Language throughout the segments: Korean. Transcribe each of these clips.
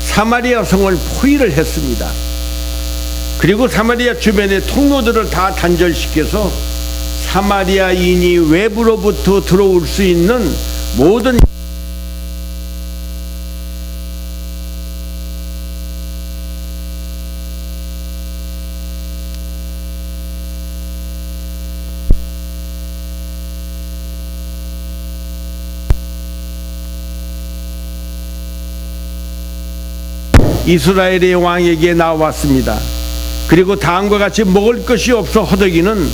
사마리아 성을 포위를 했습니다. 그리고 사마리아 주변의 통로들을 다 단절시켜서 사마리아인이 외부로부터 들어올 수 있는 모든 이스라엘의 왕에게 나왔습니다. 그리고 다음과 같이 먹을 것이 없어 허덕이는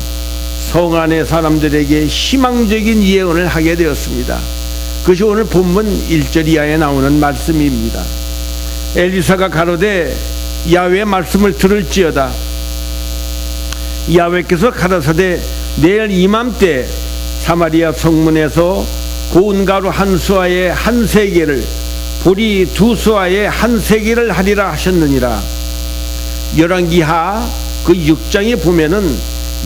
성 안의 사람들에게 희망적인 예언을 하게 되었습니다. 그것이 오늘 본문 1절 이하에 나오는 말씀입니다. 엘리사가 가로되 야훼의 말씀을 들을지어다. 야훼께서 가라사대 내일 이맘때 사마리아 성문에서 고운 가루 한 수아에 한 세겔을 보리 두 수아에 한 세겔을 하리라 하셨느니라. 열왕기하 그 6장에 보면은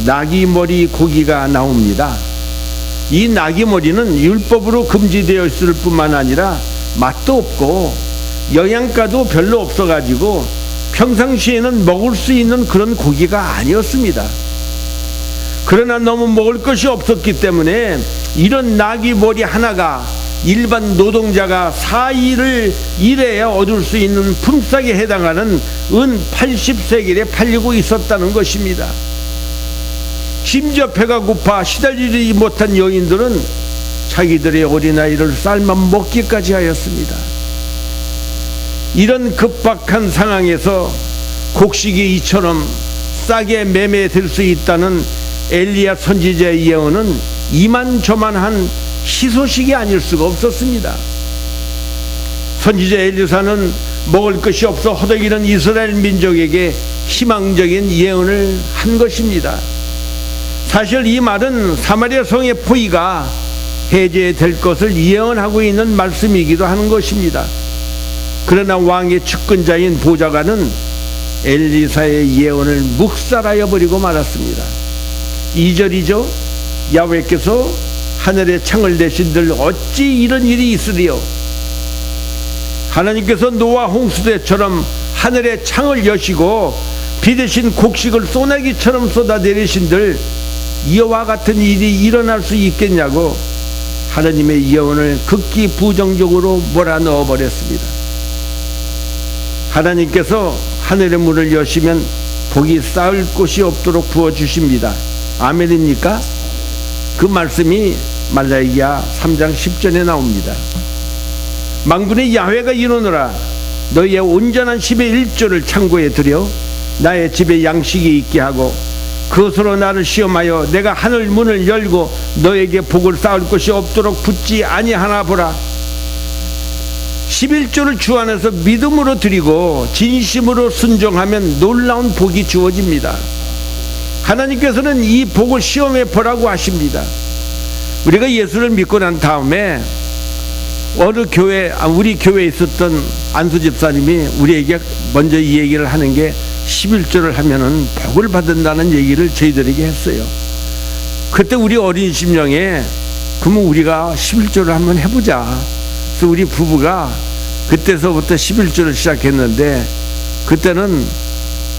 나귀머리 고기가 나옵니다. 이 나귀머리는 율법으로 금지되어 있을 뿐만 아니라 맛도 없고 영양가도 별로 없어가지고 평상시에는 먹을 수 있는 그런 고기가 아니었습니다. 그러나 너무 먹을 것이 없었기 때문에 이런 나귀머리 하나가 일반 노동자가 4일을 일해야 얻을 수 있는 품삯에 해당하는 은 80세겔에 팔리고 있었다는 것입니다. 심지어 배가 고파 시달리지 못한 여인들은 자기들의 어린아이를 삶아 먹기까지 하였습니다. 이런 급박한 상황에서 곡식이 이처럼 싸게 매매될 수 있다는 엘리야 선지자의 예언은 이만저만한 희소식이 아닐 수가 없었습니다. 선지자 엘리사는 먹을 것이 없어 허덕이는 이스라엘 민족에게 희망적인 예언을 한 것입니다. 사실 이 말은 사마리아 성의 포위가 해제될 것을 예언하고 있는 말씀이기도 하는 것입니다. 그러나 왕의 측근자인 보좌관은 엘리사의 예언을 묵살하여 버리고 말았습니다. 2절이죠. 야훼께서 하늘에 창을 대신들 어찌 이런 일이 있으리요. 하나님께서 노아 홍수대처럼 하늘에 창을 여시고 비 대신 곡식을 소나기처럼 쏟아내리신들 이와 같은 일이 일어날 수 있겠냐고 하나님의 예언을 극히 부정적으로 몰아넣어 버렸습니다. 하나님께서 하늘의 문을 여시면 복이 쌓을 곳이 없도록 부어주십니다. 아멘입니까? 그 말씀이 말라기야 3장 10절에 나옵니다. 만군의 야훼가 이르노라. 너희의 온전한 10의 1조를 창고에 들여 나의 집에 양식이 있게 하고 그것으로 나를 시험하여 내가 하늘 문을 열고 너에게 복을 쌓을 것이 없도록 붙지 아니하나 보라. 11조를 주 안에서 믿음으로 드리고 진심으로 순종하면 놀라운 복이 주어집니다. 하나님께서는 이 복을 시험해 보라고 하십니다. 우리가 예수를 믿고 난 다음에 어느 교회, 우리 교회에 있었던 안수 집사님이 우리에게 먼저 이 얘기를 하는 게 11조를 하면은 복을 받는다는 얘기를 저희들에게 했어요. 그때 우리 어린 심령에 그러면 우리가 11조를 한번 해보자. 그래서 우리 부부가 그때서부터 11조를 시작했는데 그때는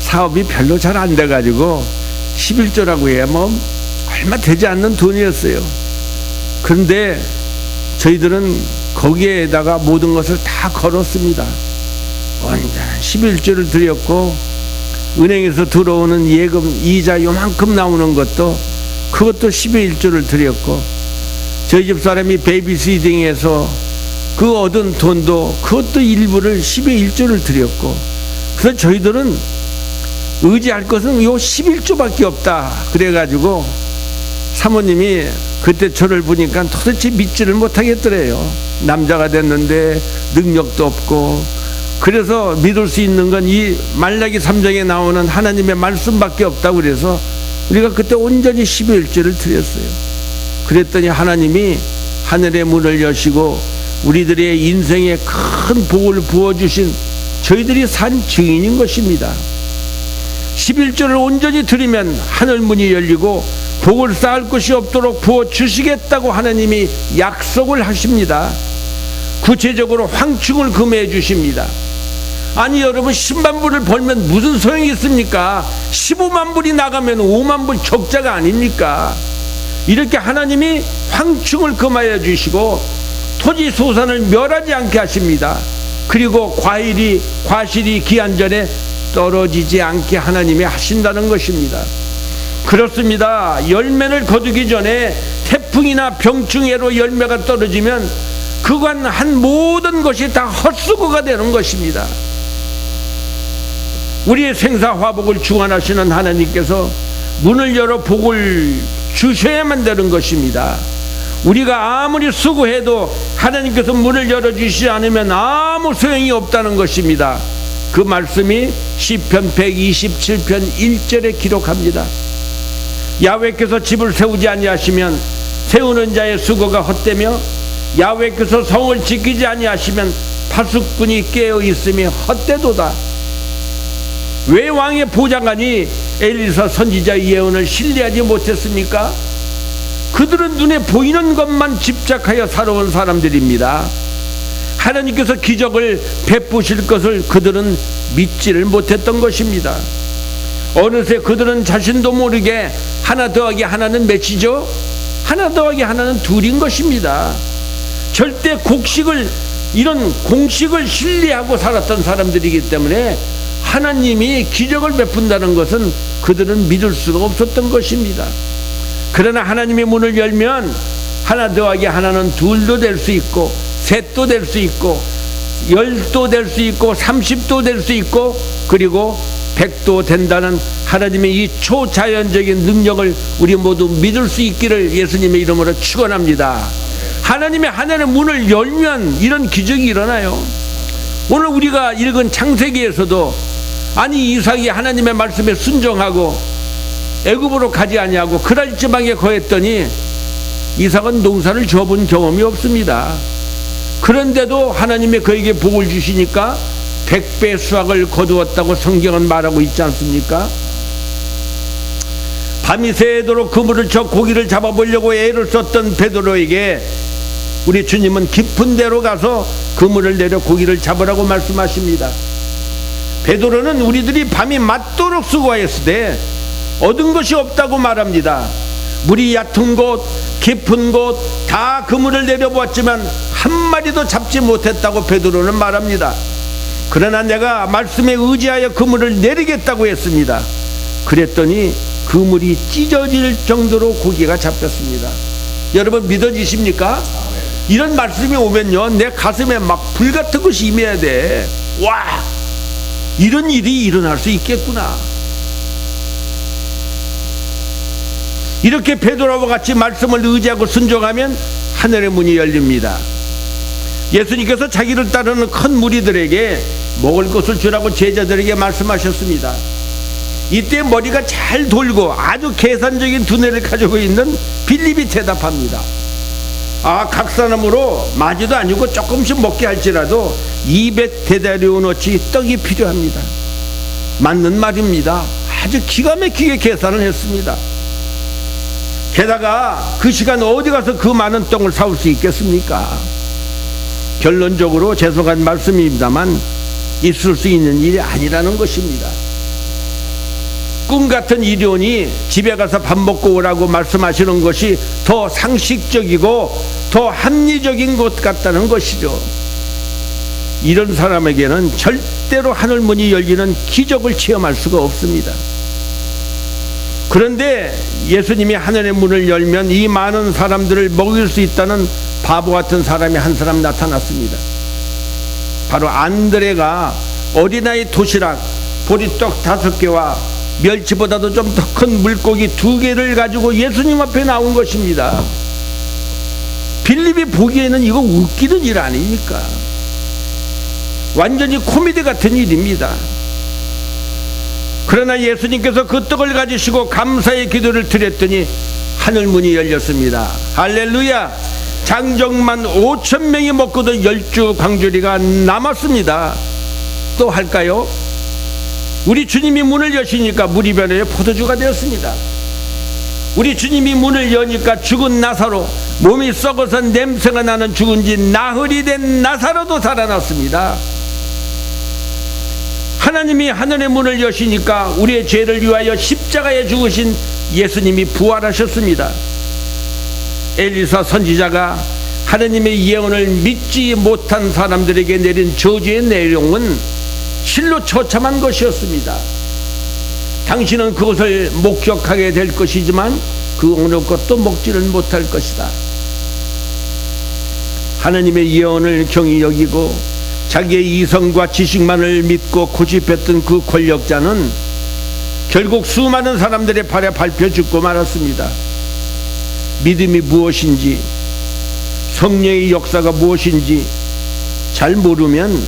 사업이 별로 잘 안 돼가지고 11조라고 해야 뭐 얼마 되지 않는 돈이었어요. 그런데 저희들은 거기에다가 모든 것을 다 걸었습니다. 온전한 11조를 드렸고 은행에서 들어오는 예금 이자 요만큼 나오는 것도 그것도 11조를 드렸고 저희 집 사람이 베이비시팅에서 그 얻은 돈도 그것도 일부를 10의 1조를 드렸고 그래서 저희들은 의지할 것은 요 11조밖에 없다. 그래가지고 사모님이 그때 저를 보니까 도대체 믿지를 못하겠더래요. 남자가 됐는데 능력도 없고 그래서 믿을 수 있는 건 이 말라기 3장에 나오는 하나님의 말씀밖에 없다고 그래서 우리가 그때 온전히 11조를 드렸어요. 그랬더니 하나님이 하늘의 문을 여시고 우리들의 인생에 큰 복을 부어주신 저희들이 산 증인인 것입니다. 11조를 온전히 드리면 하늘 문이 열리고 복을 쌓을 것이 없도록 부어주시겠다고 하나님이 약속을 하십니다. 구체적으로 황충을 금해 주십니다. 아니 여러분, 10만 불을 벌면 무슨 소용이 있습니까? 15만 불이 나가면 5만 불 적자가 아닙니까? 이렇게 하나님이 황충을 금하여 주시고 토지 소산을 멸하지 않게 하십니다. 그리고 과실이 기한 전에 떨어지지 않게 하나님이 하신다는 것입니다. 그렇습니다. 열매를 거두기 전에 태풍이나 병충해로 열매가 떨어지면 그간 한 모든 것이 다 헛수고가 되는 것입니다. 우리의 생사화복을 주관하시는 하나님께서 문을 열어 복을 주셔야만 되는 것입니다. 우리가 아무리 수고해도 하나님께서 문을 열어주시지 않으면 아무 소용이 없다는 것입니다. 그 말씀이 시편 127편 1절에 기록합니다. 야훼께서 집을 세우지 아니하시면 세우는 자의 수고가 헛되며 야훼께서 성을 지키지 아니하시면 파수꾼이 깨어 있음이 헛되도다. 왜 왕의 보좌관이 엘리사 선지자의 예언을 신뢰하지 못했습니까? 그들은 눈에 보이는 것만 집착하여 살아온 사람들입니다. 하나님께서 기적을 베푸실 것을 그들은 믿지를 못했던 것입니다. 어느새 그들은 자신도 모르게 하나 더하기 하나는 몇이죠? 하나 더하기 하나는 둘인 것입니다. 절대 이런 공식을 신뢰하고 살았던 사람들이기 때문에 하나님이 기적을 베푼다는 것은 그들은 믿을 수가 없었던 것입니다. 그러나 하나님의 문을 열면 하나 더하기 하나는 둘도 될 수 있고 셋도 될 수 있고 10도 될 수 있고 30도 될 수 있고 그리고 100도 된다는 하나님의 이 초자연적인 능력을 우리 모두 믿을 수 있기를 예수님의 이름으로 축원합니다. 하나님의 하늘의 문을 열면 이런 기적이 일어나요. 오늘 우리가 읽은 창세기에서도 아니 이삭이 하나님의 말씀에 순종하고 애굽으로 가지 아니하고 그랄 지방에 거했더니 이삭은 농사를 져본 경험이 없습니다. 그런데도 하나님이 그에게 복을 주시니까 100배 수확을 거두었다고 성경은 말하고 있지 않습니까? 밤이 새도록 그물을 쳐 고기를 잡아보려고 애를 썼던 베드로에게 우리 주님은 깊은 데로 가서 그물을 내려 고기를 잡으라고 말씀하십니다. 베드로는 우리들이 밤이 맞도록 수고하였으되 얻은 것이 없다고 말합니다. 물이 얕은 곳, 깊은 곳 다 그물을 내려보았지만 한 마리도 잡지 못했다고 베드로는 말합니다. 그러나 내가 말씀에 의지하여 그물을 내리겠다고 했습니다. 그랬더니 그물이 찢어질 정도로 고기가 잡혔습니다. 여러분 믿어지십니까? 이런 말씀이 오면요 내 가슴에 막 불같은 것이 임해야 돼. 와, 이런 일이 일어날 수 있겠구나. 이렇게 베드로와 같이 말씀을 의지하고 순종하면 하늘의 문이 열립니다. 예수님께서 자기를 따르는 큰 무리들에게 먹을 것을 주라고 제자들에게 말씀하셨습니다. 이때 머리가 잘 돌고 아주 계산적인 두뇌를 가지고 있는 빌립이 대답합니다. 각 사람으로 마지도 아니고 조금씩 먹게 할지라도 200데나리온어치 떡이 필요합니다. 맞는 말입니다. 아주 기가 막히게 계산을 했습니다. 게다가 그 시간 어디 가서 그 많은 떡을 사올 수 있겠습니까? 결론적으로 죄송한 말씀입니다만 있을 수 있는 일이 아니라는 것입니다. 꿈같은 일이오니 집에 가서 밥 먹고 오라고 말씀하시는 것이 더 상식적이고 더 합리적인 것 같다는 것이죠. 이런 사람에게는 절대로 하늘문이 열리는 기적을 체험할 수가 없습니다. 그런데 예수님이 하늘의 문을 열면 이 많은 사람들을 먹일 수 있다는 바보 같은 사람이 한 사람 나타났습니다. 바로 안드레가 어린아이 도시락 보리떡 5개와 멸치보다도 좀 더 큰 물고기 2개를 가지고 예수님 앞에 나온 것입니다. 빌립이 보기에는 이거 웃기는 일 아닙니까? 완전히 코미디 같은 일입니다. 그러나 예수님께서 그 떡을 가지시고 감사의 기도를 드렸더니 하늘문이 열렸습니다. 할렐루야. 장정만 5,000명이 먹고도 10주 광주리가 남았습니다. 또 할까요? 우리 주님이 문을 여시니까 물이 변하여 포도주가 되었습니다. 우리 주님이 문을 여니까 죽은 나사로, 몸이 썩어서 냄새가 나는 죽은 지 나흘이 된 나사로도 살아났습니다. 하나님이 하늘의 문을 여시니까 우리의 죄를 위하여 십자가에 죽으신 예수님이 부활하셨습니다. 엘리사 선지자가 하나님의 예언을 믿지 못한 사람들에게 내린 저주의 내용은 실로 처참한 것이었습니다. 당신은 그것을 목격하게 될 것이지만 그 어느 것도 먹지를 못할 것이다. 하나님의 예언을 경히 여기고 자기의 이성과 지식만을 믿고 고집했던 그 권력자는 결국 수많은 사람들의 발에 밟혀 죽고 말았습니다. 믿음이 무엇인지, 성령의 역사가 무엇인지 잘 모르면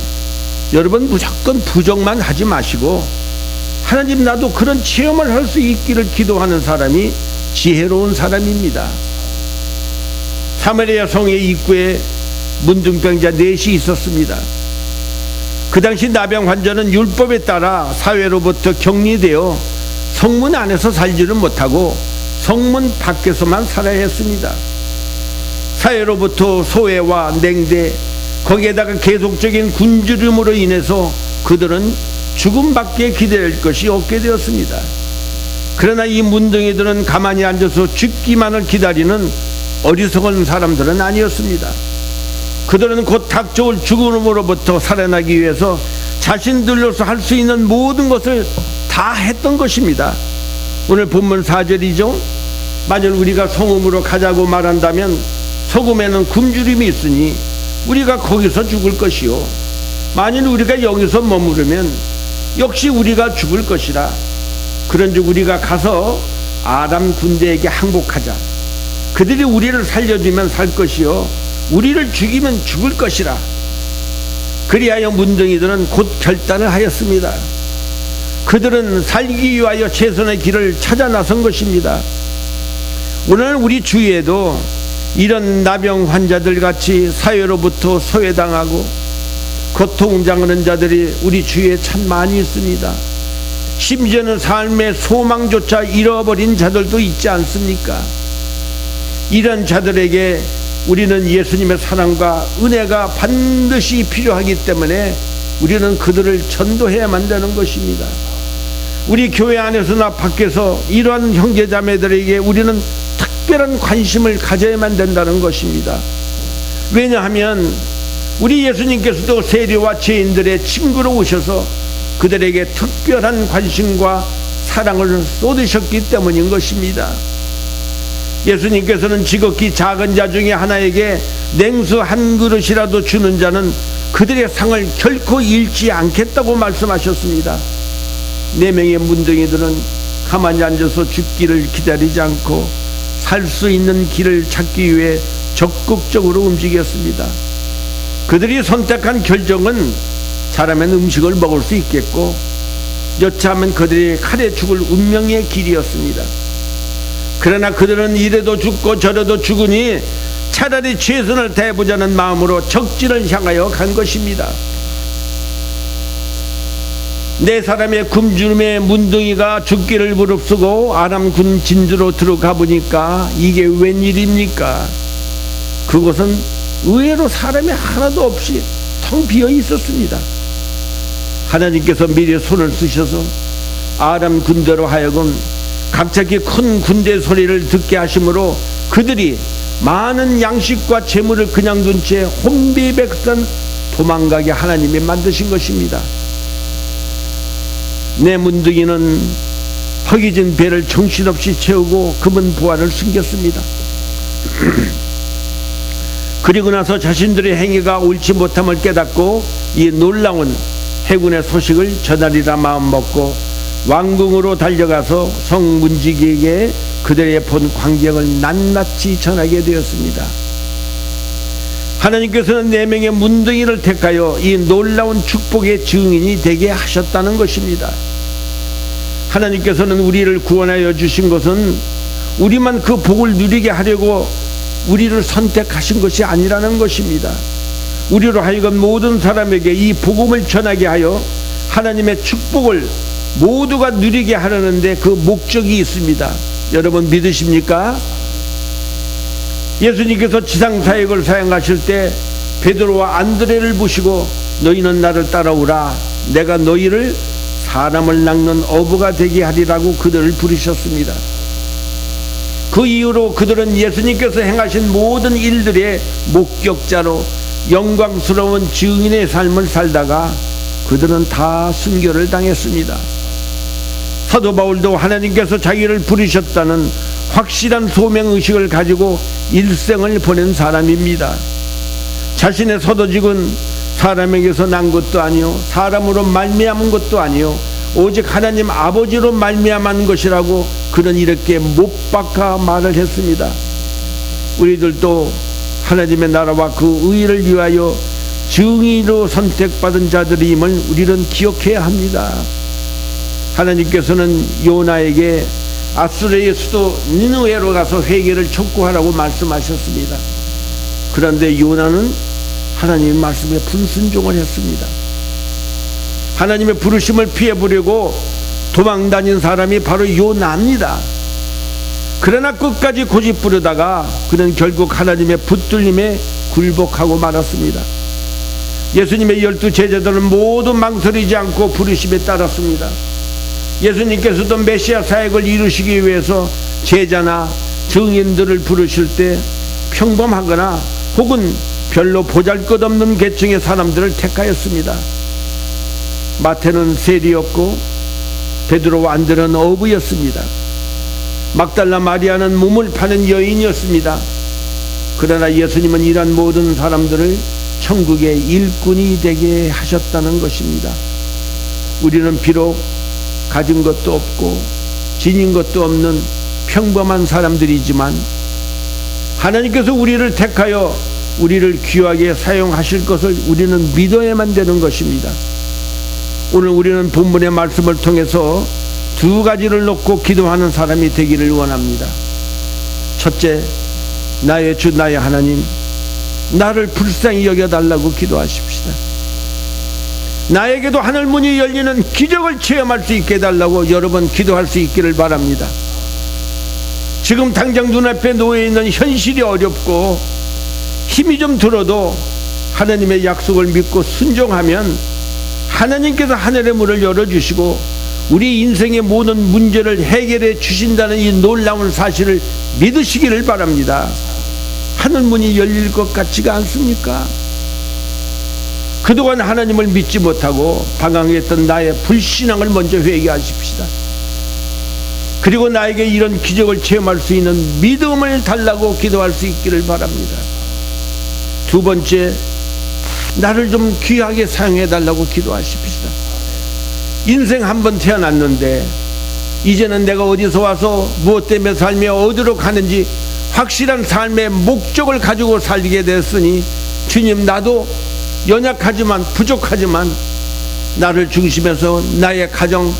여러분 무조건 부정만 하지 마시고, 하나님 나도 그런 체험을 할 수 있기를 기도하는 사람이 지혜로운 사람입니다. 사마리아 성의 입구에 문둥병자 넷이 있었습니다. 그 당시 나병 환자는 율법에 따라 사회로부터 격리되어 성문 안에서 살지를 못하고 성문 밖에서만 살아야 했습니다. 사회로부터 소외와 냉대, 거기에다가 계속적인 굶주림으로 인해서 그들은 죽음밖에 기대할 것이 없게 되었습니다. 그러나 이 문둥이들은 가만히 앉아서 죽기만을 기다리는 어리석은 사람들은 아니었습니다. 그들은 곧 닥쳐올 죽음으로부터 살아나기 위해서 자신들로서 할 수 있는 모든 것을 다 했던 것입니다. 오늘 본문 4절이죠. 만일 우리가 성읍으로 가자고 말한다면 소금에는 굶주림이 있으니 우리가 거기서 죽을 것이요, 만일 우리가 여기서 머무르면 역시 우리가 죽을 것이라. 그런즉 우리가 가서 아람 군대에게 항복하자. 그들이 우리를 살려주면 살 것이요, 우리를 죽이면 죽을 것이라. 그리하여 문둥이들은 곧 결단을 하였습니다. 그들은 살기 위하여 최선의 길을 찾아 나선 것입니다. 오늘 우리 주위에도 이런 나병 환자들 같이 사회로부터 소외당하고 고통당하는 자들이 우리 주위에 참 많이 있습니다. 심지어는 삶의 소망조차 잃어버린 자들도 있지 않습니까? 이런 자들에게 우리는 예수님의 사랑과 은혜가 반드시 필요하기 때문에 우리는 그들을 전도해야만 되는 것입니다. 우리 교회 안에서나 밖에서 이러한 형제자매들에게 우리는 특별한 관심을 가져야만 된다는 것입니다. 왜냐하면 우리 예수님께서도 세리와 죄인들의 친구로 오셔서 그들에게 특별한 관심과 사랑을 쏟으셨기 때문인 것입니다. 예수님께서는 지극히 작은 자 중에 하나에게 냉수 한 그릇이라도 주는 자는 그들의 상을 결코 잃지 않겠다고 말씀하셨습니다. 4명의 문둥이들은 가만히 앉아서 죽기를 기다리지 않고 살 수 있는 길을 찾기 위해 적극적으로 움직였습니다. 그들이 선택한 결정은 잘하면 음식을 먹을 수 있겠고, 여차하면 그들이 칼에 죽을 운명의 길이었습니다. 그러나 그들은 이래도 죽고 저래도 죽으니 차라리 최선을 다해보자는 마음으로 적진을 향하여 간 것입니다. 4사람의 굶주림의 문둥이가 죽기를 무릅쓰고 아람군 진주로 들어가 보니까 이게 웬일입니까? 그곳은 의외로 사람이 하나도 없이 텅 비어 있었습니다. 하나님께서 미리 손을 쓰셔서 아람 군대로 하여금 갑자기 큰 군대 소리를 듣게 하심으로 그들이 많은 양식과 재물을 그냥 둔 채 혼비백산 도망가게 하나님이 만드신 것입니다. 내 문둥이는 허기진 배를 정신없이 채우고 금은 보화를 숨겼습니다. 그리고 나서 자신들의 행위가 옳지 못함을 깨닫고 이 놀라운 해군의 소식을 전하리라 마음먹고 왕궁으로 달려가서 성문지기에게 그들의 본 광경을 낱낱이 전하게 되었습니다. 하나님께서는 4명의 문둥이를 택하여 이 놀라운 축복의 증인이 되게 하셨다는 것입니다. 하나님께서는 우리를 구원하여 주신 것은 우리만 그 복을 누리게 하려고 우리를 선택하신 것이 아니라는 것입니다. 우리로 하여금 모든 사람에게 이 복음을 전하게 하여 하나님의 축복을 모두가 누리게 하려는데 그 목적이 있습니다. 여러분 믿으십니까? 예수님께서 지상사역을 사역하실 때 베드로와 안드레를 부시고 너희는 나를 따라오라. 내가 너희를 사람을 낚는 어부가 되게 하리라고 그들을 부르셨습니다. 그 이후로 그들은 예수님께서 행하신 모든 일들의 목격자로 영광스러운 증인의 삶을 살다가 그들은 다 순교를 당했습니다. 사도 바울도 하나님께서 자기를 부르셨다는 확실한 소명의식을 가지고 일생을 보낸 사람입니다. 자신의 서도직은 사람에게서 난 것도 아니요 사람으로 말미암은 것도 아니요 오직 하나님 아버지로 말미암은 것이라고 그는 이렇게 못 박아 말을 했습니다. 우리들도 하나님의 나라와 그 의를 위하여 정의로 선택받은 자들임을 우리는 기억해야 합니다. 하나님께서는 요나에게 아수르의 수도 니느웨로 가서 회개를 촉구하라고 말씀하셨습니다. 그런데 요나는 하나님의 말씀에 불순종을 했습니다. 하나님의 부르심을 피해보려고 도망다닌 사람이 바로 요나입니다. 그러나 끝까지 고집부르다가 그는 결국 하나님의 붙들림에 굴복하고 말았습니다. 예수님의 12 제자들은 모두 망설이지 않고 부르심에 따랐습니다. 예수님께서도 메시아 사역을 이루시기 위해서 제자나 증인들을 부르실 때 평범하거나 혹은 별로 보잘것없는 계층의 사람들을 택하였습니다. 마태는 세리였고 베드로와 안드레는 어부였습니다. 막달라 마리아는 몸을 파는 여인이었습니다. 그러나 예수님은 이런 모든 사람들을 천국의 일꾼이 되게 하셨다는 것입니다. 우리는 비록 가진 것도 없고 지닌 것도 없는 평범한 사람들이지만 하나님께서 우리를 택하여 우리를 귀하게 사용하실 것을 우리는 믿어야만 되는 것입니다. 오늘 우리는 본문의 말씀을 통해서 두 가지를 놓고 기도하는 사람이 되기를 원합니다. 첫째, 나의 주 나의 하나님, 나를 불쌍히 여겨달라고 기도하십시다. 나에게도 하늘문이 열리는 기적을 체험할 수 있게 해달라고 여러 번 기도할 수 있기를 바랍니다. 지금 당장 눈앞에 놓여있는 현실이 어렵고 힘이 좀 들어도 하나님의 약속을 믿고 순종하면 하나님께서 하늘의 문을 열어주시고 우리 인생의 모든 문제를 해결해 주신다는 이 놀라운 사실을 믿으시기를 바랍니다. 하늘문이 열릴 것 같지가 않습니까? 그동안 하나님을 믿지 못하고 방황했던 나의 불신앙을 먼저 회개하십시다. 그리고 나에게 이런 기적을 체험할 수 있는 믿음을 달라고 기도할 수 있기를 바랍니다. 두 번째, 나를 좀 귀하게 사용해 달라고 기도하십시다. 인생 한 번 태어났는데 이제는 내가 어디서 와서 무엇 때문에 살며 어디로 가는지 확실한 삶의 목적을 가지고 살게 됐으니 주님, 나도 연약하지만 부족하지만 나를 중심해서 나의 가정,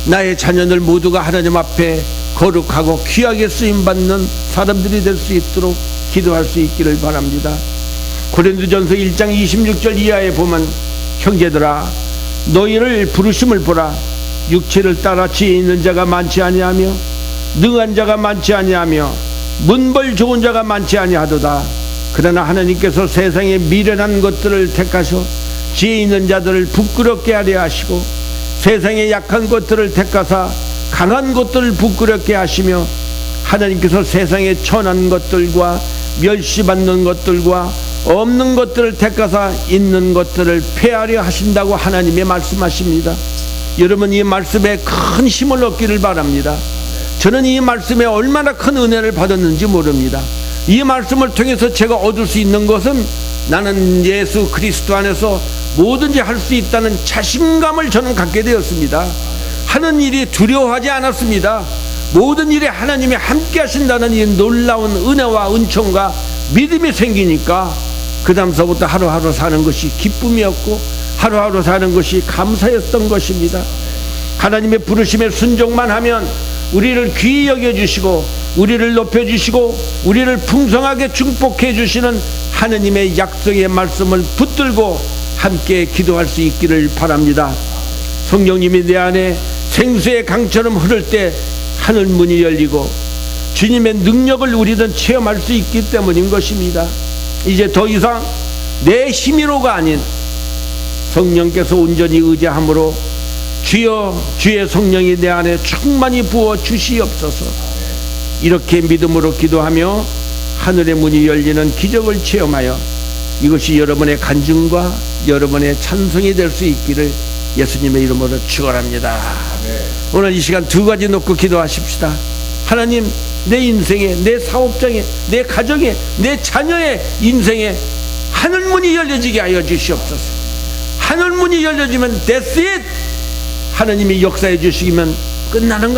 나의 자녀들 모두가 하나님 앞에 거룩하고 귀하게 쓰임받는 사람들이 될 수 있도록 기도할 수 있기를 바랍니다. 고린도전서 1장 26절 이하에 보면 형제들아 너희를 부르심을 보라. 육체를 따라 지혜 있는 자가 많지 아니하며 능한 자가 많지 아니하며 문벌 좋은 자가 많지 아니하도다. 그러나 하나님께서 세상의 미련한 것들을 택하셔 지혜 있는 자들을 부끄럽게 하려 하시고 세상의 약한 것들을 택하사 강한 것들을 부끄럽게 하시며 하나님께서 세상의 천한 것들과 멸시받는 것들과 없는 것들을 택하사 있는 것들을 폐하려 하신다고 하나님이 말씀하십니다. 여러분, 이 말씀에 큰 힘을 얻기를 바랍니다. 저는 이 말씀에 얼마나 큰 은혜를 받았는지 모릅니다. 이 말씀을 통해서 제가 얻을 수 있는 것은 나는 예수 그리스도 안에서 뭐든지 할 수 있다는 자신감을 저는 갖게 되었습니다. 하는 일이 두려워하지 않았습니다. 모든 일에 하나님이 함께 하신다는 이 놀라운 은혜와 은총과 믿음이 생기니까 그 다음서부터 하루하루 사는 것이 기쁨이었고 하루하루 사는 것이 감사였던 것입니다. 하나님의 부르심에 순종만 하면 우리를 귀히 여겨주시고 우리를 높여주시고 우리를 풍성하게 축복해 주시는 하나님의 약속의 말씀을 붙들고 함께 기도할 수 있기를 바랍니다. 성령님이 내 안에 생수의 강처럼 흐를 때 하늘문이 열리고 주님의 능력을 우리는 체험할 수 있기 때문인 것입니다. 이제 더 이상 내 힘으로가 아닌 성령께서 온전히 의지함으로 주여 주의 성령이 내 안에 충만히 부어 주시옵소서. 이렇게 믿음으로 기도하며 하늘의 문이 열리는 기적을 체험하여 이것이 여러분의 간증과 여러분의 찬송이 될 수 있기를 예수님의 이름으로 축원합니다. 오늘 이 시간 두 가지 놓고 기도하십시다. 하나님, 내 인생에, 내 사업장에, 내 가정에, 내 자녀의 인생에 하늘문이 열려지게 하여 주시옵소서. 하늘문이 열려지면 that's it. 하나님이 역사해 주시면 끝나는 것.